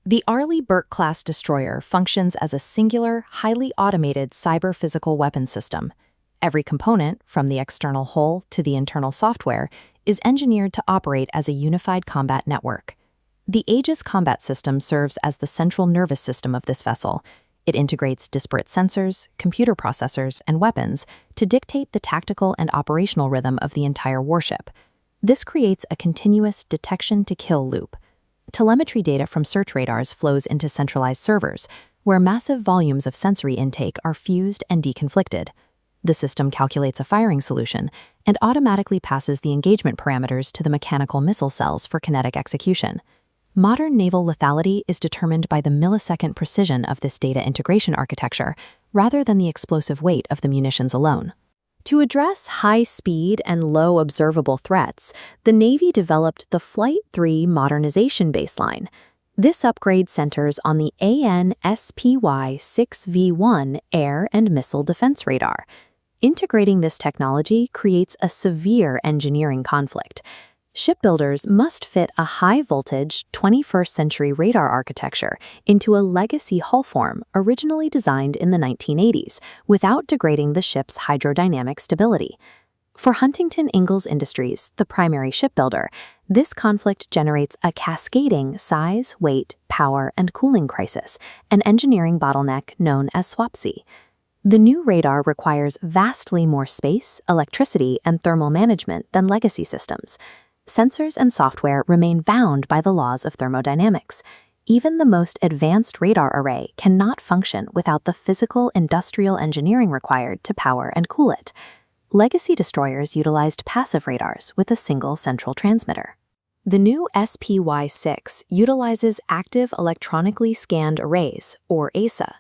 The Arleigh Burke-class destroyer functions as a singular, highly automated cyber-physical weapon system. Every component, from the external hull to the internal software, is engineered to operate as a unified combat network. The Aegis combat system serves as the central nervous system of this vessel. It integrates disparate sensors, computer processors, and weapons to dictate the tactical and operational rhythm of the entire warship. This creates a continuous detection-to-kill loop. Telemetry data from search radars flows into centralized servers, where massive volumes of sensory intake are fused and deconflicted. The system calculates a firing solution and automatically passes the engagement parameters to the mechanical missile cells for kinetic execution. Modern naval lethality is determined by the millisecond precision of this data integration architecture, rather than the explosive weight of the munitions alone. To address high-speed and low observable threats, the Navy developed the Flight 3 modernization baseline. This upgrade centers on the AN/SPY-6V1 air and missile defense radar. Integrating this technology creates a severe engineering conflict. Shipbuilders must fit a high-voltage, 21st-century radar architecture into a legacy hull form originally designed in the 1980s without degrading the ship's hydrodynamic stability. For Huntington Ingalls Industries, the primary shipbuilder, this conflict generates a cascading size, weight, power, and cooling crisis, an engineering bottleneck known as SWaPC. The new radar requires vastly more space, electricity, and thermal management than legacy systems. Sensors and software remain bound by the laws of thermodynamics. Even the most advanced radar array cannot function without the physical industrial engineering required to power and cool it. Legacy destroyers utilized passive radars with a single central transmitter. The new SPY-6 utilizes active electronically scanned arrays, or AESA.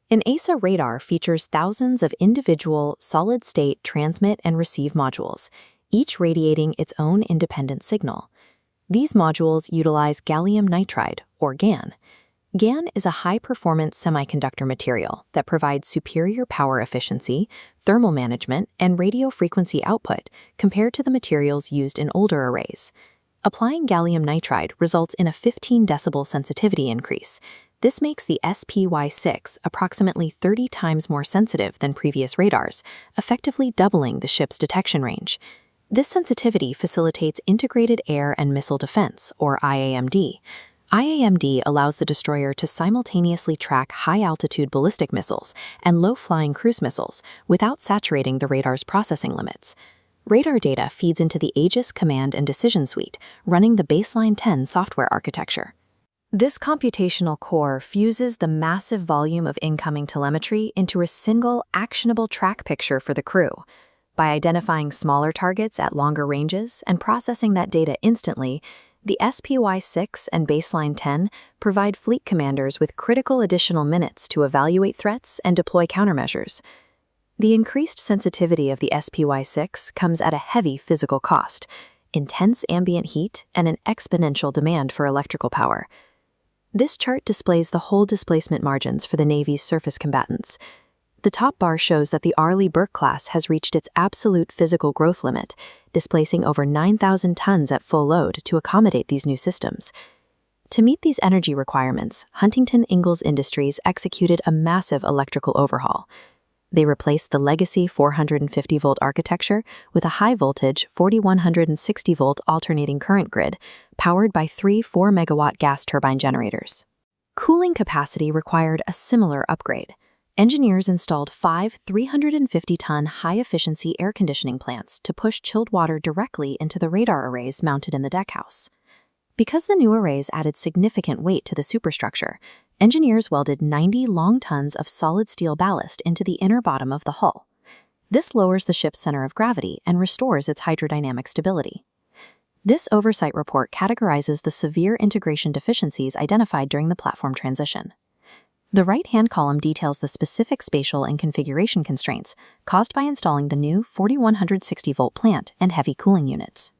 An AESA radar features thousands of individual solid-state transmit and receive modules, each radiating its own independent signal. These modules utilize gallium nitride, or GaN. GaN is a high-performance semiconductor material that provides superior power efficiency, thermal management, and radio frequency output compared to the materials used in older arrays. Applying gallium nitride results in a 15 decibel sensitivity increase. This makes the SPY-6 approximately 30 times more sensitive than previous radars, effectively doubling the ship's detection range. This sensitivity facilitates integrated air and missile defense, or IAMD. IAMD allows the destroyer to simultaneously track high-altitude ballistic missiles and low-flying cruise missiles without saturating the radar's processing limits. Radar data feeds into the Aegis Command and Decision Suite, running the Baseline 10 software architecture. This computational core fuses the massive volume of incoming telemetry into a single, actionable track picture for the crew. By identifying smaller targets at longer ranges and processing that data instantly, the SPY-6 and Baseline 10 provide fleet commanders with critical additional minutes to evaluate threats and deploy countermeasures. The increased sensitivity of the SPY-6 comes at a heavy physical cost, intense ambient heat, and an exponential demand for electrical power. This chart displays the hull displacement margins for the Navy's surface combatants. The top bar shows that the Arleigh Burke-class has reached its absolute physical growth limit, displacing over 9,000 tons at full load to accommodate these new systems. To meet these energy requirements, Huntington Ingalls Industries executed a massive electrical overhaul. They replaced the legacy 450-volt architecture with a high-voltage 4160-volt alternating current grid, powered by 3 4-megawatt gas turbine generators. Cooling capacity required a similar upgrade. Engineers installed 5 350-ton high-efficiency air conditioning plants to push chilled water directly into the radar arrays mounted in the deckhouse. Because the new arrays added significant weight to the superstructure, engineers welded 90 long tons of solid steel ballast into the inner bottom of the hull. This lowers the ship's center of gravity and restores its hydrodynamic stability. This oversight report categorizes the severe integration deficiencies identified during the platform transition. The right-hand column details the specific spatial and configuration constraints caused by installing the new 4160-volt plant and heavy cooling units.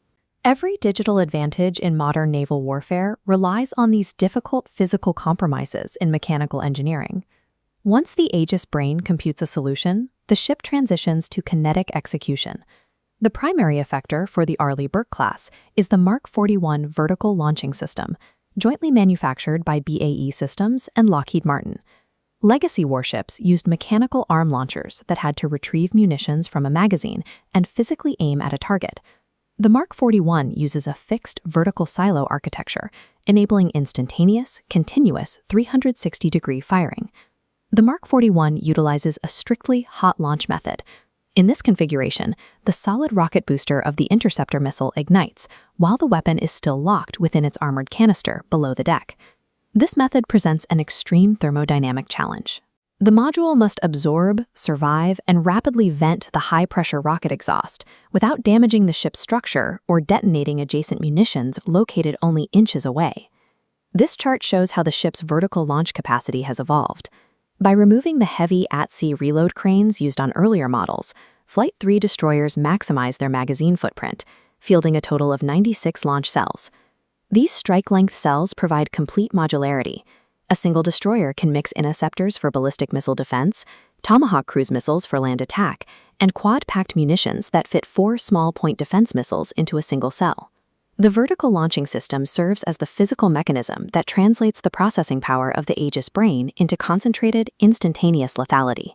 Every digital advantage in modern naval warfare relies on these difficult physical compromises in mechanical engineering. Once the Aegis brain computes a solution, the ship transitions to kinetic execution. The primary effector for the Arleigh Burke-class is the Mark 41 vertical launching system, jointly manufactured by BAE Systems and Lockheed Martin. Legacy warships used mechanical arm launchers that had to retrieve munitions from a magazine and physically aim at a target. The Mark 41 uses a fixed vertical silo architecture, enabling instantaneous, continuous 360-degree firing. The Mark 41 utilizes a strictly hot launch method. In this configuration, the solid rocket booster of the interceptor missile ignites while the weapon is still locked within its armored canister below the deck. This method presents an extreme thermodynamic challenge. The module must absorb, survive, and rapidly vent the high-pressure rocket exhaust without damaging the ship's structure or detonating adjacent munitions located only inches away. This chart shows how the ship's vertical launch capacity has evolved. By removing the heavy at-sea reload cranes used on earlier models, Flight III destroyers maximize their magazine footprint, fielding a total of 96 launch cells. These strike-length cells provide complete modularity. A single destroyer can mix interceptors for ballistic missile defense, Tomahawk cruise missiles for land attack, and quad-packed munitions that fit 4 small-point defense missiles into a single cell. The vertical launching system serves as the physical mechanism that translates the processing power of the Aegis brain into concentrated, instantaneous lethality.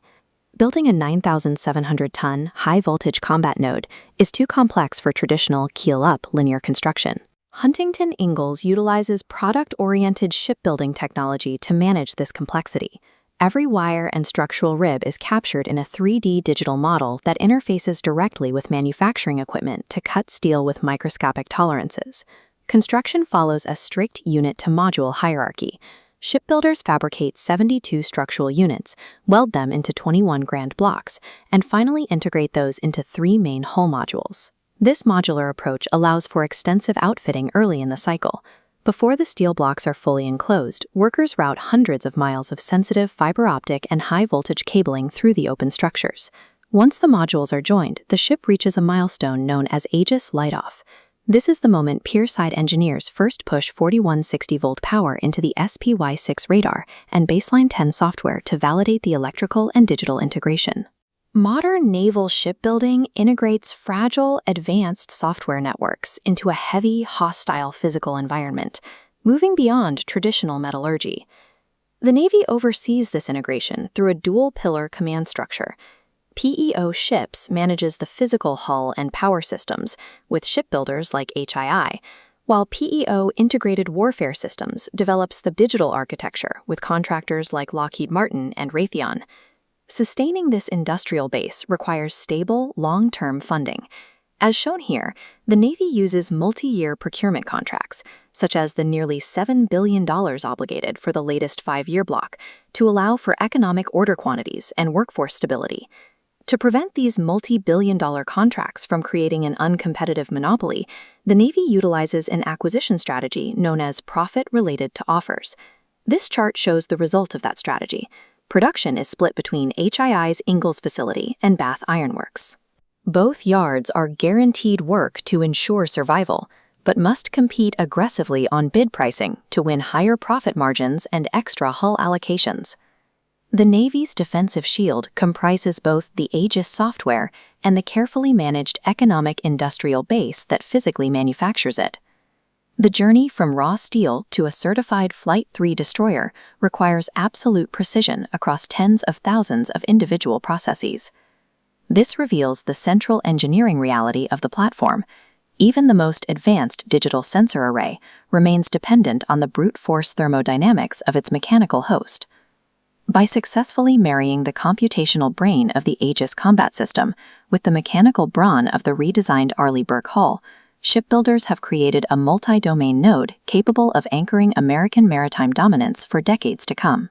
Building a 9,700-ton, high-voltage combat node is too complex for traditional keel-up linear construction. Huntington Ingalls utilizes product-oriented shipbuilding technology to manage this complexity. Every wire and structural rib is captured in a 3D digital model that interfaces directly with manufacturing equipment to cut steel with microscopic tolerances. Construction follows a strict unit-to-module hierarchy. Shipbuilders fabricate 72 structural units, weld them into 21 grand blocks, and finally integrate those into 3 main hull modules. This modular approach allows for extensive outfitting early in the cycle. Before the steel blocks are fully enclosed, workers route hundreds of miles of sensitive fiber optic and high-voltage cabling through the open structures. Once the modules are joined, the ship reaches a milestone known as Aegis light-off. This is the moment pier-side engineers first push 4160-volt power into the SPY-6 radar and baseline 10 software to validate the electrical and digital integration. Modern naval shipbuilding integrates fragile, advanced software networks into a heavy, hostile physical environment, moving beyond traditional metallurgy. The Navy oversees this integration through a dual-pillar command structure. PEO Ships manages the physical hull and power systems, with shipbuilders like HII, while PEO Integrated Warfare Systems develops the digital architecture with contractors like Lockheed Martin and Raytheon. Sustaining this industrial base requires stable, long-term funding. As shown here, the Navy uses multi-year procurement contracts, such as the nearly $7 billion obligated for the latest 5-year block, to allow for economic order quantities and workforce stability. To prevent these multi-billion-dollar contracts from creating an uncompetitive monopoly, the Navy utilizes an acquisition strategy known as profit related to offers. This chart shows the result of that strategy. Production is split between HII's Ingalls facility and Bath Iron Works. Both yards are guaranteed work to ensure survival, but must compete aggressively on bid pricing to win higher profit margins and extra hull allocations. The Navy's defensive shield comprises both the Aegis software and the carefully managed economic industrial base that physically manufactures it. The journey from raw steel to a certified Flight III destroyer requires absolute precision across tens of thousands of individual processes. This reveals the central engineering reality of the platform. Even the most advanced digital sensor array remains dependent on the brute force thermodynamics of its mechanical host. By successfully marrying the computational brain of the Aegis combat system with the mechanical brawn of the redesigned Arleigh Burke hull, shipbuilders have created a multi-domain node capable of anchoring American maritime dominance for decades to come.